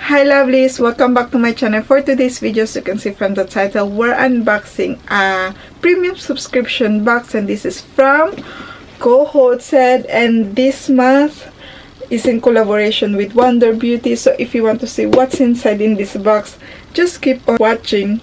Hi lovelies, welcome back to my channel. For today's video, as you can see from the title, we're unboxing a premium subscription box, and this is from Cohorted, and this month is in collaboration with Wonder Beauty. So if you want to see what's inside in this box, just keep on watching.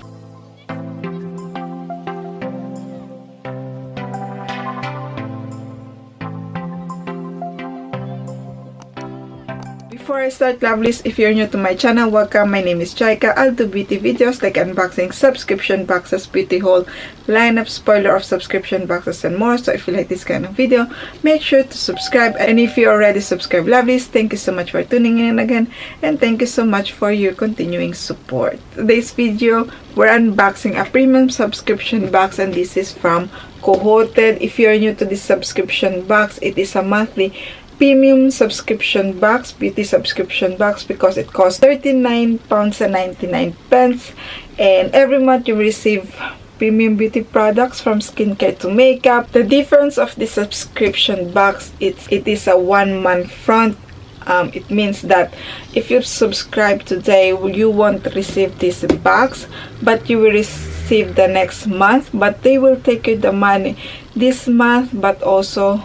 Before I start, lovelies, if you're new to my channel, welcome. My name is Jayca. I'll do beauty videos like unboxing, subscription boxes, beauty haul, lineup, spoiler of subscription boxes, and more. So if you like this kind of video, make sure to subscribe. And if you already subscribed, lovelies, thank you so much for tuning in again, and thank you so much for your continuing support. Today's video, we're unboxing a premium subscription box, and this is from Cohorted. If you're new to this subscription box, it is a monthly premium subscription box, beauty subscription box, because it costs £39.99, and every month you receive premium beauty products from skincare to makeup. The difference of the subscription box, it is a 1 month front. It means that if you subscribe today, you won't receive this box, but you will receive the next month. But they will take you the money this month, but also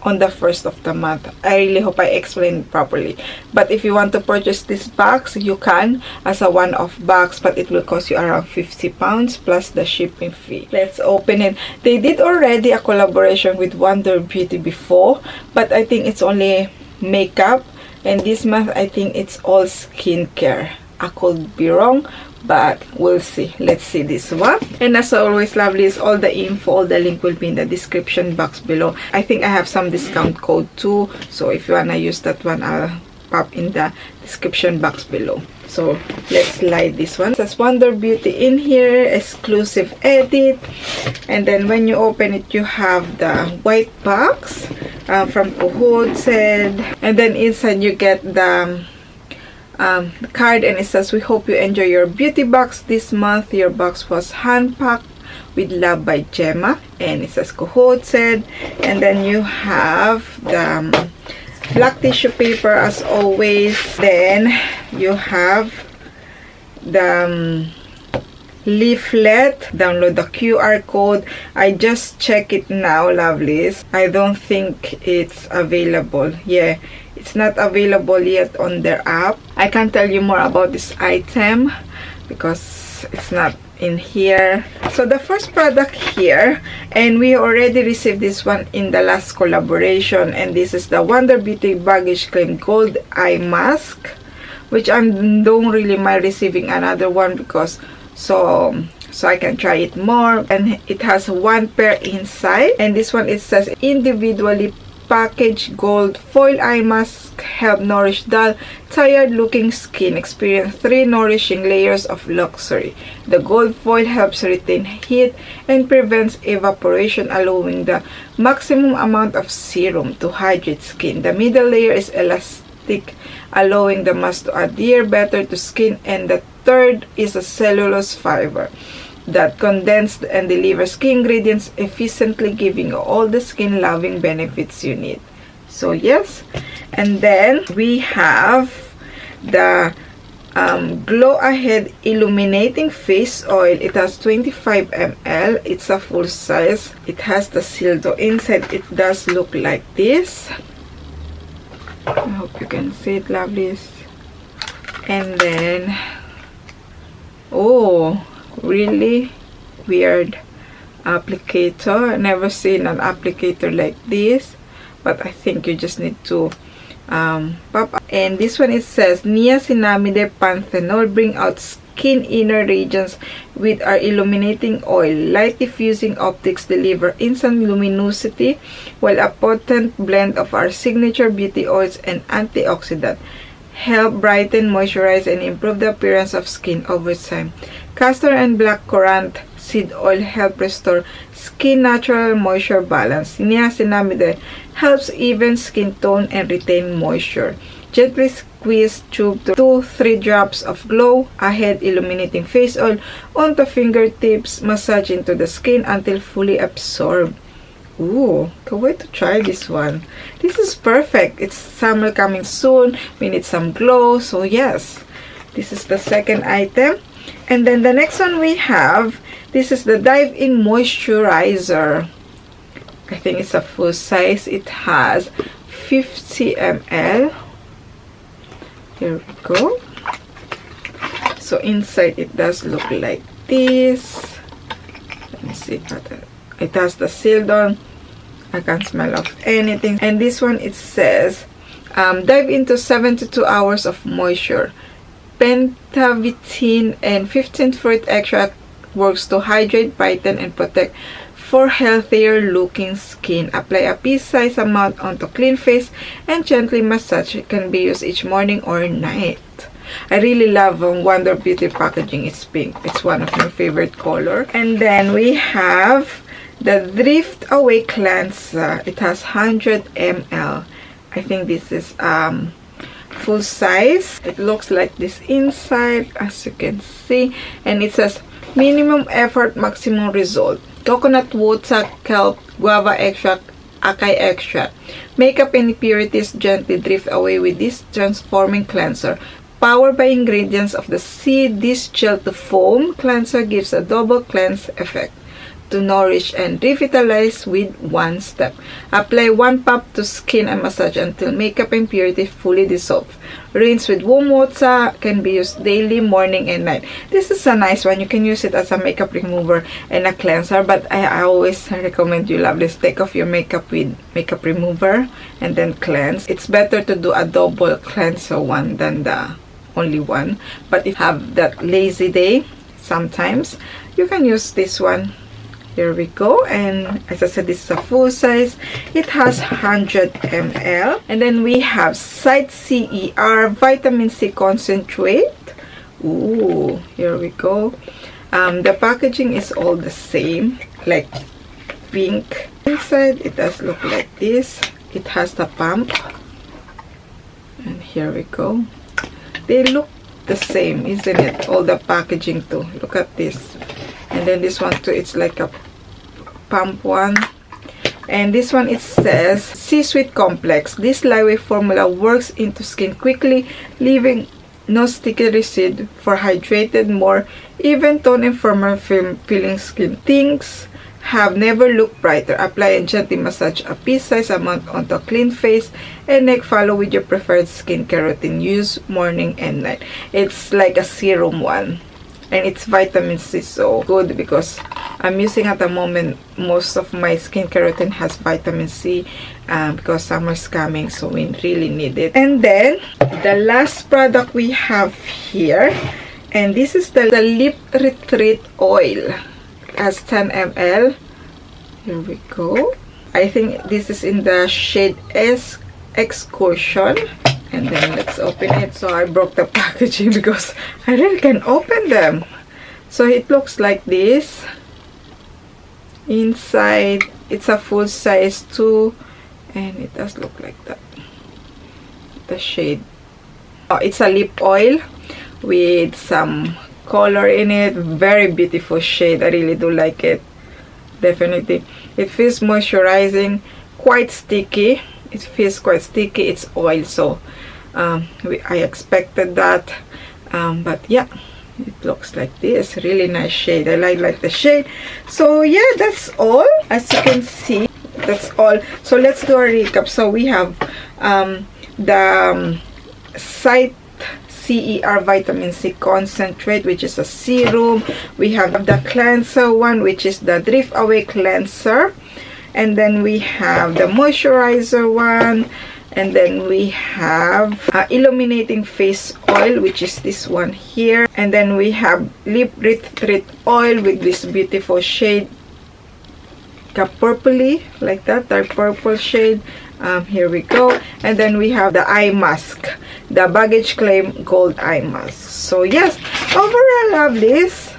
on the first of the month. I really hope I explained it properly. But if you want to purchase this box, you can as a one-off box, but it will cost you around £50 plus the shipping fee. Let's open it. They did already a collaboration with Wonder Beauty before, but I think it's only makeup, and this month I think it's all skincare. I could be wrong, but we'll see. Let's see this one. And as always, lovelies, all the info, all the link will be in the description box below. I think I have some discount code too, so if you wanna use that one, I'll pop in the description box below. So let's slide this one. It says Wonder Beauty in here, exclusive edit, and then when you open it, you have the white box from Cohorted, and then inside you get the card, and it says, "We hope you enjoy your beauty box this month. Your box was hand packed with love by Gemma," and it says Cohorted. And then you have the black tissue paper as always. Then you have the leaflet. Download the QR code. I just check it now, lovelies. I don't think it's available. Yeah, it's not available yet on their app. I can't tell you more about this item because it's not in here. So the first product here, and we already received this one in the last collaboration, and this is the Wonder Beauty Baggage Claim Gold Eye Mask, which I don't really mind receiving another one because so I can try it more. And it has one pair inside, and this one, it says individually packaged gold foil eye mask, help nourish dull, tired looking skin, experience 3 nourishing layers of luxury. The gold foil helps retain heat and prevents evaporation, allowing the maximum amount of serum to hydrate skin. The middle layer is elastic, allowing the mask to adhere better to skin, and the third is a cellulose fiber that condense and delivers key ingredients efficiently, giving you all the skin loving benefits you need. So yes, and then we have the Glow Ahead Illuminating Face Oil. It has 25 ml. It's a full size. It has the seal though. Inside it does look like this. I hope you can see it, lovelies. And then, oh, really weird applicator. Never seen an applicator like this, but I think you just need to pop up. And this one, it says niacinamide panthenol, bring out skin inner regions with our illuminating oil. Light diffusing optics deliver instant luminosity, while a potent blend of our signature beauty oils and antioxidant help brighten, moisturize, and improve the appearance of skin over time. Castor and black currant seed oil help restore skin natural moisture balance. Niacinamide helps even skin tone and retain moisture. Gently squeeze tube 2-3 drops of Glow Ahead Illuminating Face Oil onto fingertips. Massage into the skin until fully absorbed. Ooh, can't wait to try this one. This is perfect. It's summer coming soon. We need some glow. So yes, This is the second item. And then the next one we have, this is the Dive In Moisturizer. I think it's a full size. It has 50 ml. Here we go. So inside it does look like this. Let me see. It has the sealed on. I can't smell of anything. And this one, it says, dive into 72 hours of moisture. Pentavitine and 15th fruit extract works to hydrate, brighten, and protect for healthier looking skin. Apply a pea-sized amount onto clean face and gently massage. It can be used each morning or night. I really love Wonder Beauty packaging. It's pink. It's one of my favorite color. And then we have the Drift Away Cleanser. It has 100 ml. I think this is full size. It looks like this inside, as you can see, and it says minimum effort, maximum result. Coconut water, kelp, guava extract, acai extract. Makeup and impurities gently drift away with this transforming cleanser. Powered by ingredients of the sea, this gel to foam cleanser gives a double cleanse effect to nourish and revitalize with one step. Apply 1 pump to skin and massage until makeup impurities fully dissolve. Rinse with warm water. Can be used daily, morning and night. This is a nice one. You can use it as a makeup remover and a cleanser, but I always recommend you love this. Take off your makeup with makeup remover and then cleanse. It's better to do a double cleanser one than the only one. But if you have that lazy day, sometimes you can use this one. Here we go. And as I said, this is a full size. It has 100 ml. And then we have Site CER Vitamin C Concentrate. Ooh, here we go. The packaging is all the same, like pink. Inside, it does look like this. It has the pump. And here we go. They look the same, isn't it? All the packaging too. Look at this. And then this one too, it's like a pump one. And this one, it says C-Sweet Complex. This lightweight formula works into skin quickly, leaving no sticky residue for hydrated, more even tone and firmer feeling skin. Things have never looked brighter. Apply and gently massage a pea-sized amount onto a clean face and neck. Follow with your preferred skincare routine. Use morning and night. It's like a serum one. And it's vitamin C, so good because I'm using at the moment, most of my skincare routine has vitamin C because summer's coming, so we really need it. And then the last product we have here, and this is the Lip Retreat Oil. It has 10 ml. Here we go. I think this is in the shade Excursion. And then let's open it. So I broke the packaging because I really can't open them. So it looks like this. Inside, it's a full size too. And it does look like that. The shade. Oh, it's a lip oil with some color in it. Very beautiful shade. I really do like it. Definitely. It feels moisturizing. Quite sticky. It feels quite sticky. It's oil, so I expected that, but yeah, it looks like this. Really nice shade. I like the shade. So yeah, that's all. As you can see, that's all. So let's do a recap. So we have the Site CER Vitamin C Concentrate, which is a serum. We have the cleanser one, which is the Drift Away Cleanser. And then we have the moisturizer one. And then we have illuminating face oil, which is this one here. And then we have Lip Retreat Oil with this beautiful shade, purpley, like that, dark purple shade. Here we go. And then we have the eye mask, the Baggage Claim Gold Eye Mask. So yes, overall I love this.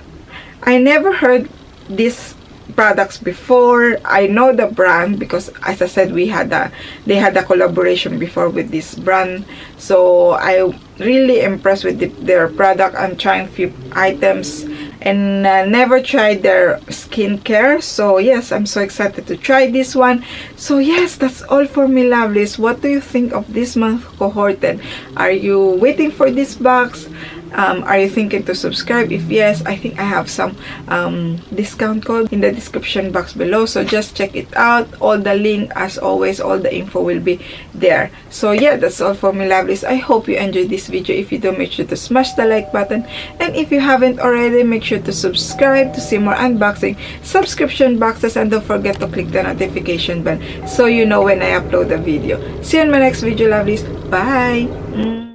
I never heard this products before. I know the brand because, as I said, they had a collaboration before with this brand, so I really impressed with their product. I'm trying few items and never tried their skincare, so yes, I'm so excited to try this one. So yes, that's all for me, lovelies. What do you think of this month Cohorted? Are you waiting for this box? Are you thinking to subscribe? If yes, I think I have some discount code in the description box below, so just check it out. All the link, as always, all the info will be there. So yeah, that's all for me, lovelies. I hope you enjoyed this video. If you do, make sure to smash the like button, and if you haven't already, make sure to subscribe to see more unboxing subscription boxes, and don't forget to click the notification bell so you know when I upload a video. See you in my next video, lovelies. Bye.